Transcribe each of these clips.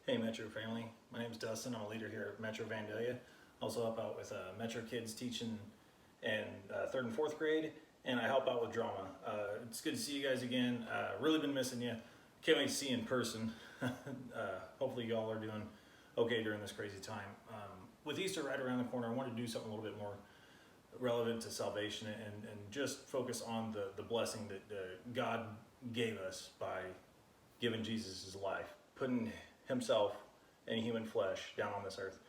Hey Metro family, my name is Dustin. I'm a leader here at Metro Vandalia. Also help out with Metro kids teaching in 3rd and 4th grade, and I help out with drama. It's good to see you guys again. Really been missing you. Can't wait to see you in person. Hopefully y'all are doing okay during this crazy time. With Easter right around the corner, I wanted to do something a little bit more relevant to salvation and just focus on the blessing that God gave us by giving Jesus his life, putting himself in human flesh down on this earth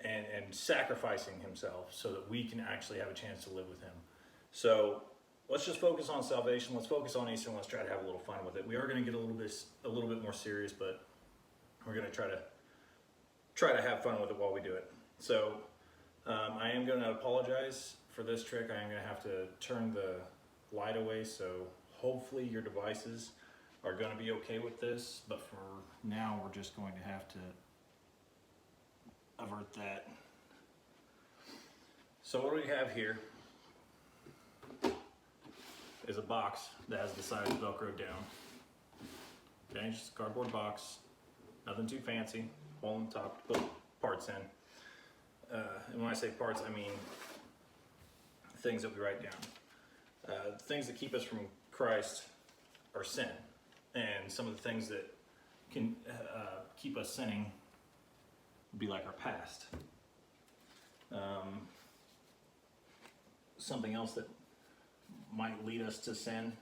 and sacrificing himself so that we can actually have a chance to live with him. So let's just focus on salvation. Let's focus on Easter and let's try to have a little fun with it. We are going to get a little bit more serious, but we're going to try to have fun with it while we do it. So I am going to apologize for this trick. I am going to have to turn the light away, so hopefully your devices are going to be okay with this, but for now we're just going to have to avert that. So what we have here is a box that has the sides velcroed down. Okay, just a cardboard box, nothing too fancy, hole on the top to put parts in. And when I say parts, I mean things that we write down. Things that keep us from Christ are sin. And some of the things that can keep us sinning would be like our past. Something else that might lead us to sin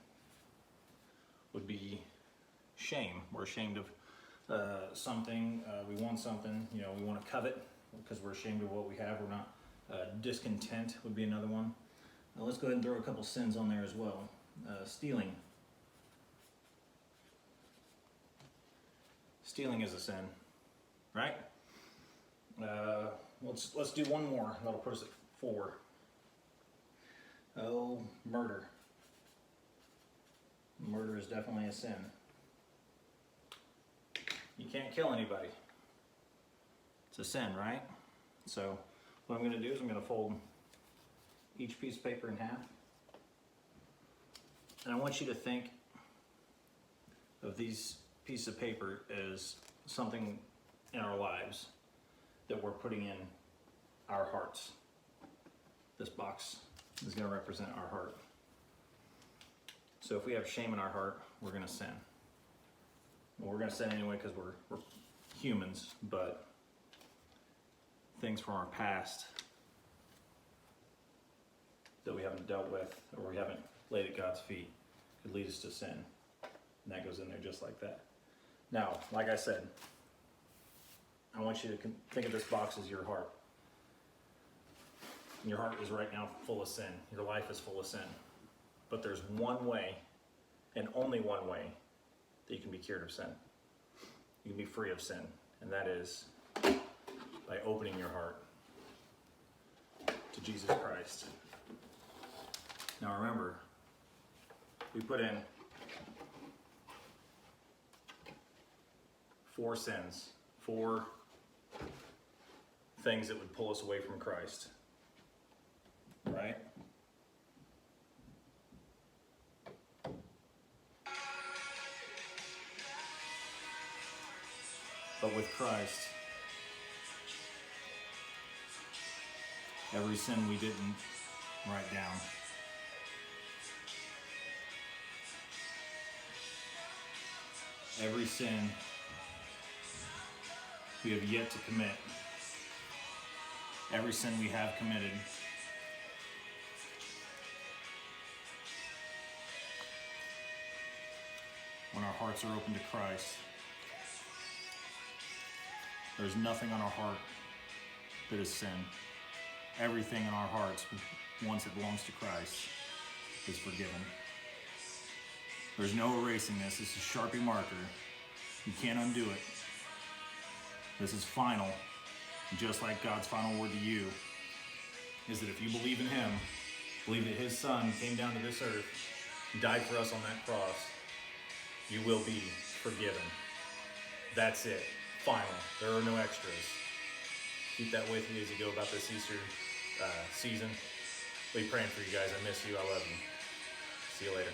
would be shame. We're ashamed of something. We want something. We want to covet because we're ashamed of what we have. We're not. Discontent would be another one. Now let's go ahead and throw a couple sins on there as well. Stealing. Stealing is a sin, right? Let's do one more. That'll put us at 4. Oh, murder. Murder is definitely a sin. You can't kill anybody. It's a sin, right? So what I'm going to do is I'm going to fold each piece of paper in half. And I want you to think of these pieces of paper as something in our lives that we're putting in our hearts. This box is going to represent our heart. So if we have shame in our heart, we're going to sin. Well, we're going to sin anyway because we're humans, but things from our past that we haven't dealt with or we haven't laid at God's feet could lead us to sin. And that goes in there just like that. Now, like I said, I want you to think of this box as your heart. Your heart is right now full of sin. Your life is full of sin. But there's one way, and only one way, that you can be cured of sin. You can be free of sin, and that is by opening your heart to Jesus Christ. Now remember, we put in 4 sins, 4 things that would pull us away from Christ, right? But with Christ, every sin we didn't write down, every sin we have yet to commit, every sin we have committed, when our hearts are open to Christ, there's nothing on our heart that is sin. Everything in our hearts, once it belongs to Christ, is forgiven. There's no erasing this. This is a Sharpie marker. You can't undo it. This is final. Just like God's final word to you is that if you believe in him, believe that his son came down to this earth, died for us on that cross, you will be forgiven. That's it. Final. There are no extras. Keep that with you as you go about this Easter season. We'll be praying for you guys. I miss you. I love you. See you later.